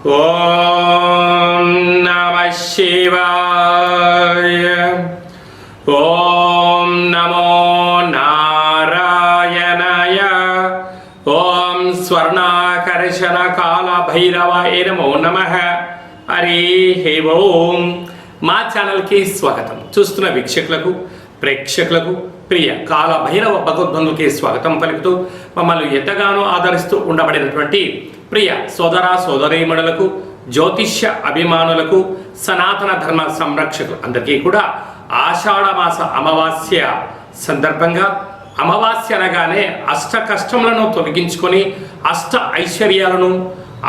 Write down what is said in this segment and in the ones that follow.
ఓం నమః శివాయ. ఓం నమో నారాయణాయ. ఓం స్వర్ణాకర్షణ కాల భైరవాయ నమో నమః. హరి ఓం. మా ఛానల్కి స్వాగతం. చూస్తున్న వీక్షకులకు, ప్రేక్షకులకు, ప్రియ కాల భైరవ భగవద్బంధుకి స్వాగతం పలుకుతూ మమ్మల్ని ఎంతగానో ఆదరిస్తూ ఉండబడినటువంటి ప్రియ సోదర సోదరీమణులకు, జ్యోతిష్య అభిమానులకు, సనాతన ధర్మ సంరక్షకులు అందరికీ కూడా ఆషాఢమాస అమావాస్య సందర్భంగా, అమావాస్య అనగానే అష్ట కష్టములను తొలగించుకొని అష్ట ఐశ్వర్యాలను,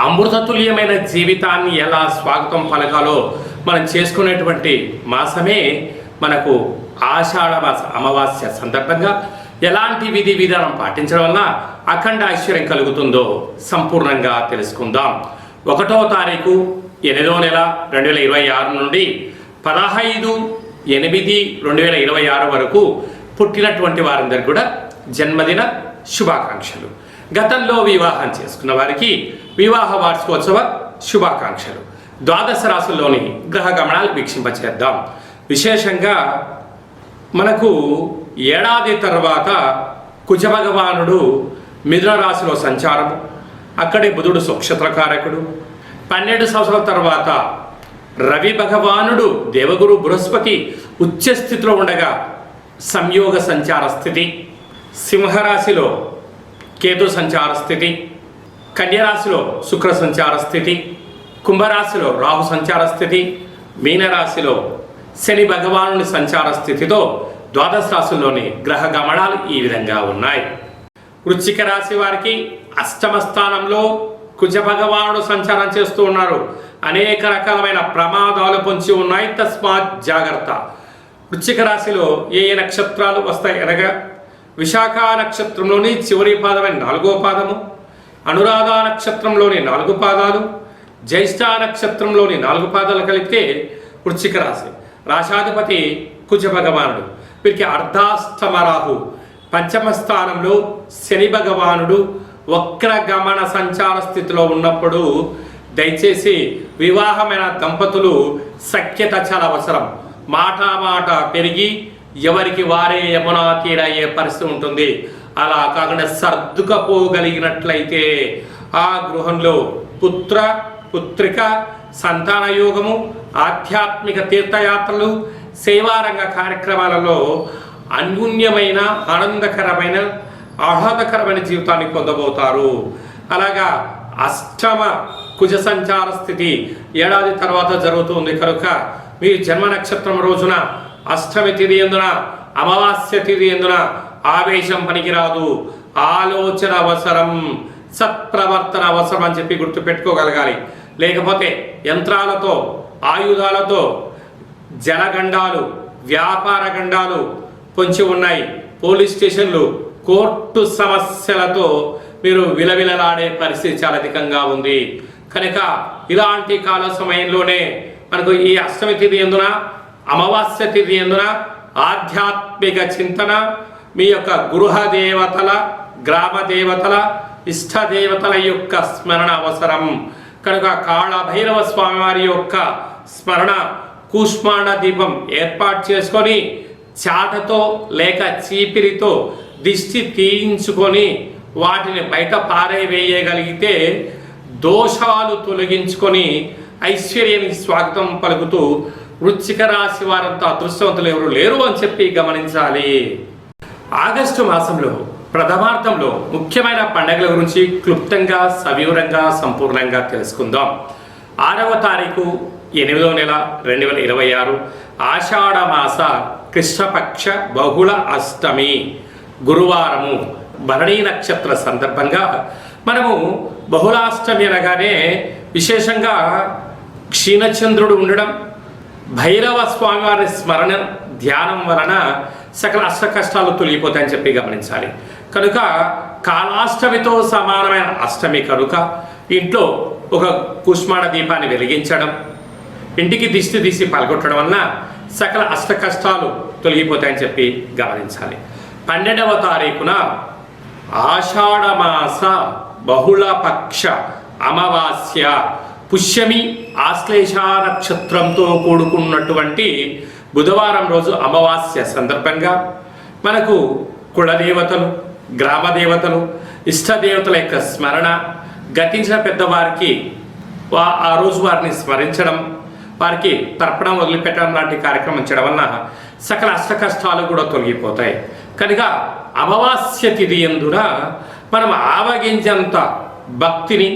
అమృతతుల్యమైన జీవితాన్ని ఎలా స్వాగతం పలకాలో మనం చేసుకునేటువంటి మాసమే మనకు ఆషాఢమాస అమావాస్య సందర్భంగా ఎలాంటి విధి విధానం పాటించడం వల్ల అఖండ ఐశ్వర్యం కలుగుతుందో సంపూర్ణంగా తెలుసుకుందాం. 1వ తారీఖు 8వ నెల 2026 నుండి 15/8/2026 వరకు పుట్టినటువంటి వారందరికీ కూడా జన్మదిన శుభాకాంక్షలు. గతంలో వివాహం చేసుకున్న వారికి వివాహ వార్షికోత్సవ శుభాకాంక్షలు. ద్వాదశ రాశుల్లోని గ్రహ గమనాలు వీక్షింపచేద్దాం. విశేషంగా మనకు ఏడాది తర్వాత కుజ భగవానుడు మిథున రాశిలో సంచారము, అక్కడే బుధుడు స్వక్షత్రకారకుడు. 12 సంవత్సరాల తర్వాత రవి భగవానుడు దేవగురు బృహస్పతి ఉచ్చస్థితిలో ఉండగా సంయోగ సంచార స్థితి, సింహరాశిలో కేతు సంచార స్థితి, కన్యరాశిలో శుక్ర సంచార స్థితి, కుంభరాశిలో రాహు సంచార స్థితి, మీనరాశిలో శని భగవానుని సంచార స్థితితో ద్వాదశ రాశుల్లోని గ్రహ గమనాలు ఈ విధంగా ఉన్నాయి. వృశ్చిక రాశి వారికి అష్టమ స్థానంలో కుజ భగవానుడు సంచారం చేస్తూ ఉన్నారు. అనేక రకాలమైన ప్రమాదాలు పొంచి ఉన్నాయి, తస్మాత్ జాగ్రత్త. వృశ్చిక రాశిలో ఏ నక్షత్రాలు వస్తాయి అనగా విశాఖ నక్షత్రంలోని చివరి పాదమైన 4వ పాదము, అనురాధ నక్షత్రంలోని 4 పాదాలు, జ్యేష్ఠ నక్షత్రంలోని 4 పాదాలు కలిపితే వృశ్చిక రాశి. రాశాధిపతి కుజ భగవానుడు. వీరికి అర్ధాష్టమ రాహు. పంచమ స్థానంలో శని భగవానుడు వక్ర గమన సంచార స్థితిలో ఉన్నప్పుడు దయచేసి వివాహమైన దంపతులు సఖ్యత చాలా అవసరం. మాట పెరిగి ఎవరికి వారే యమునా తీరయ్యే పరిస్థితి ఉంటుంది. అలా కాకుండా సర్దుకపోగలిగినట్లయితే ఆ గృహంలో పుత్ర పుత్రిక సంతాన యోగము, ఆధ్యాత్మిక తీర్థయాత్రలు, సేవారంగ కార్యక్రమాలలో అన్యూన్యమైన ఆనందకరమైన ఆహ్లాదకరమైన జీవితాన్ని పొందబోతారు. అలాగా అష్టమ కుజ సంచార స్థితి ఏడాది తర్వాత జరుగుతుంది కనుక మీ జన్మ నక్షత్రం రోజున అష్టమి తిథి ఎందున, అమావాస్య తిథి ఎందున ఆవేశం పనికిరాదు, ఆలోచన అవసరం, సత్ప్రవర్తన అవసరం అని చెప్పి గుర్తుపెట్టుకోగలగాలి. లేకపోతే యంత్రాలతో, ఆయుధాలతో జలగండాలు, వ్యాపార గండాలు పొంచి ఉన్నాయి. పోలీస్ స్టేషన్లు, కోర్టు సమస్యలతో మీరు విలవిలలాడే పరిస్థితి చాలా అధికంగా ఉంది. కనుక ఇలాంటి కాల సమయంలోనే మనకు ఈ అష్టమి తిథి ఎందున, అమావాస్య తిథి ఎందున ఆధ్యాత్మిక చింతన, మీ యొక్క గృహ దేవతల, గ్రామ దేవతల, ఇష్ట దేవతల యొక్క స్మరణ అవసరం. కనుక కాళ భైరవ స్వామి వారి యొక్క స్మరణ, కూష్మాండ దీపం ఏర్పాటు చేసుకొని చాటతో లేక చీపిరితో దిష్టి తీయించుకొని వాటిని బయట పారేవేయగలిగితే దోషాలు తొలగించుకొని ఐశ్వర్యానికి స్వాగతం పలుకుతూ వృశ్చిక రాశి వారంతా అదృష్టవంతులు ఎవరు లేరు అని చెప్పి గమనించాలి. ఆగస్టు మాసంలో ప్రథమార్థంలో ముఖ్యమైన పండుగల గురించి క్లుప్తంగా, సవివరంగా, సంపూర్ణంగా తెలుసుకుందాం. 6వ తారీఖు 8వ నెల 2026 ఆషాఢమాస కృష్ణపక్ష బహుళ అష్టమి గురువారము, భరణీ నక్షత్ర సందర్భంగా మనము బహుళాష్టమి అనగానే విశేషంగా క్షీణచంద్రుడు ఉండడం, భైరవ స్వామివారి స్మరణ ధ్యానం వలన సకల అష్ట కష్టాలు తొలగిపోతాయని చెప్పి గమనించాలి. కనుక కాలాష్టమితో సమానమైన అష్టమి కనుక ఇంట్లో ఒక కుష్మాండ దీపాన్ని వెలిగించడం, ఇంటికి దిష్టి తీసి పలగొట్టడం వలన సకల అష్ట కష్టాలు తొలగిపోతాయని చెప్పి గమనించాలి. 12వ తారీఖున ఆషాఢమాస బహుళపక్ష అమావాస్య పుష్యమి ఆశ్లేష నక్షత్రంతో కూడుకున్నటువంటి బుధవారం రోజు అమావాస్య సందర్భంగా మనకు కులదేవతలు, గ్రామదేవతలు, ఇష్టదేవతల యొక్క స్మరణ, గతించిన పెద్దవారికి ఆ రోజు వారిని స్మరించడం, వారికి తర్పణం వదిలిపెట్టడం లాంటి కార్యక్రమం చేయడం వలన సకల అష్ట కష్టాలు కూడా తొలగిపోతాయి. కనుక అమావాస్య తిథి యందున మనం ఆవగించంత భక్తిని,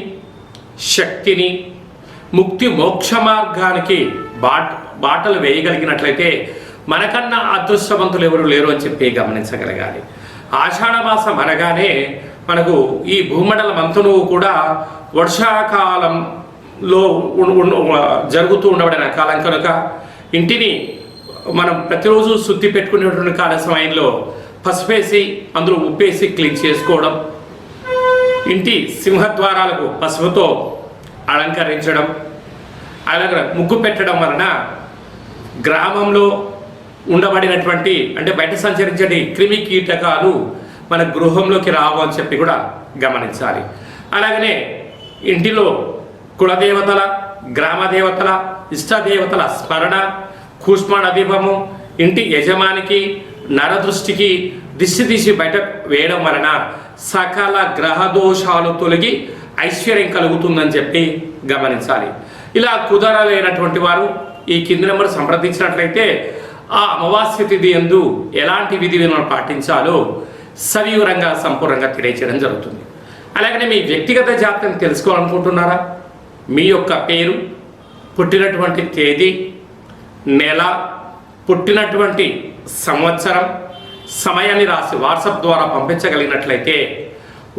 శక్తిని, ముక్తి మోక్ష మార్గానికి బాటలు వేయగలిగినట్లయితే మనకన్నా అదృష్టవంతులు ఎవరు లేరు అని చెప్పి గమనించగలగాలి. ఆషాఢమాసం అనగానే మనకు ఈ భూమండలం అంతను కూడా వర్షాకాలంలో జరుగుతూ ఉండబడిన కాలం కనుక ఇంటిని మనం ప్రతిరోజు శుద్ధి పెట్టుకునేటువంటి కాల సమయంలో పసుపేసి అందులో ఉప్పేసి క్లీన్ చేసుకోవడం, ఇంటి సింహద్వారాలకు పసుపుతో అలంకరించడం, అలాగే ముగ్గు పెట్టడం వలన గ్రామంలో ఉండబడినటువంటి అంటే బయట సంచరించే క్రిమి కీటకాలు మన గృహంలోకి రావు అని చెప్పి కూడా గమనించాలి. అలాగనే ఇంటిలో కులదేవతల, గ్రామదేవతల, ఇష్టదేవతల స్మరణ, కూష్మాణ దీపము ఇంటి యజమానికి నరదృష్టికి దిష్టి తీసి బయట వేయడం వలన సకల గ్రహ దోషాలు తొలగి ఐశ్వర్యం కలుగుతుందని చెప్పి గమనించాలి. ఇలా కుదరలేనటువంటి వారు ఈ కింది నెంబర్ సంప్రదించినట్లయితే ఆ అమావాస్య తిథి యందు ఎలాంటి విధి విధానాలు పాటించాలో సవివరంగా సంపూర్ణంగా తెలియచేయడం జరుగుతుంది. అలాగనే మీ వ్యక్తిగత జాతకం తెలుసుకోవాలనుకుంటున్నారా? మీ యొక్క పేరు, పుట్టినటువంటి తేదీ, నెల, పుట్టినటువంటి సంవత్సరం, సమయాన్ని రాసి వాట్సాప్ ద్వారా పంపించగలిగినట్లయితే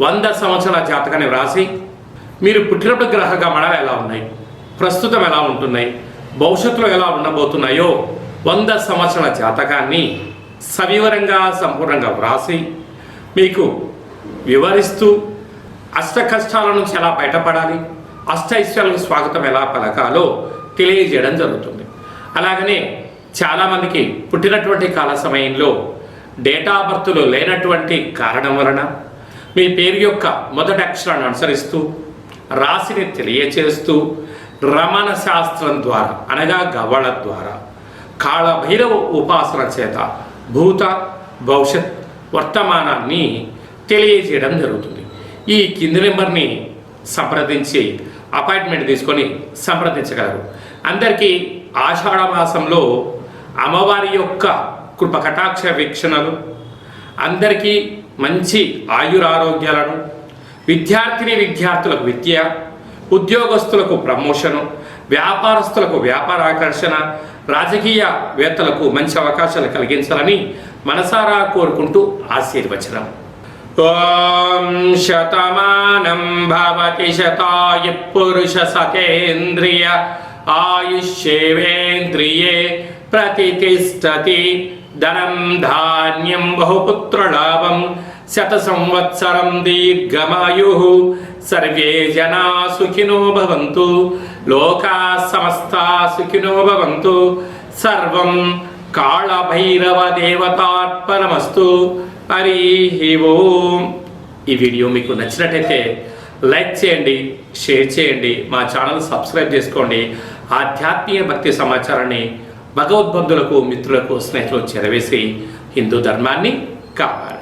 100 సంవత్సరాల జాతకాన్ని వ్రాసి మీరు పుట్టినప్పుడు గ్రహ గమనాలు ఎలా ఉన్నాయి, ప్రస్తుతం ఎలా ఉంటున్నాయి, భవిష్యత్తులో ఎలా ఉండబోతున్నాయో 100 సంవత్సరాల జాతకాన్ని సవివరంగా సంపూర్ణంగా వ్రాసి మీకు వివరిస్తూ అష్ట కష్టాల నుంచి ఎలా బయటపడాలి, అష్ట ఐశ్వర్యాలకు స్వాగతం ఎలా పలకాలో తెలియజేయడం జరుగుతుంది. అలాగనే చాలామందికి పుట్టినటువంటి కాల సమయంలో డేటా బర్త్లో లేనటువంటి కారణం వలన మీ పేరు యొక్క మొదటి అక్షరాన్ని అనుసరిస్తూ రాశిని తెలియచేస్తూ రమణ శాస్త్రం ద్వారా అనగా గవ్వళ ద్వారా కాళభైరవ ఉపాసన చేత భూత, భవిష్యత్, వర్తమానాన్ని తెలియజేయడం జరుగుతుంది. ఈ కింది నెంబర్ని సంప్రదించి అపాయింట్మెంట్ తీసుకొని సంప్రదించగలరు. అందరికీ ఆషాఢ మాసంలో అమ్మవారి యొక్క కృప కటాక్ష వీక్షణలు, అందరికీ మంచి ఆయురారోగ్యాలను, విద్యార్థులకు విద్య, ఉద్యోగస్తులకు ప్రమోషను, వ్యాపారస్తులకు వ్యాపార ఆకర్షణ, రాజకీయవేత్తలకు మంచి అవకాశాలు కలిగించాలని మనసారా కోరుకుంటూ ఆశీర్వచనం. ఓం శతమానం భవతి శతాయ పురుష సతేంద్రియ ఆయుష్యేవేంద్రియే ప్రతిష్టతి ధనం ధాన్యం బహుపుత్రలాభం శత సంవత్సరం దీర్ఘమాయు సర్వే జనా సుఖినో భవంతు లోకా సమస్తా సుఖినో భవంతు సర్వం కాళభైరవ దేవతార్పణమస్తు. హరి ఓం. ఈ వీడియో మీకు నచ్చినట్టయితే లైక్ చేయండి, షేర్ చేయండి, మా ఛానల్ సబ్స్క్రైబ్ చేసుకోండి. ఆధ్యాత్మిక భక్తి సమాచారాన్ని భగవద్బంధులకు, మిత్రులకు, స్నేహితులకు చేరవేసి హిందూ ధర్మాన్ని కాపాడండి.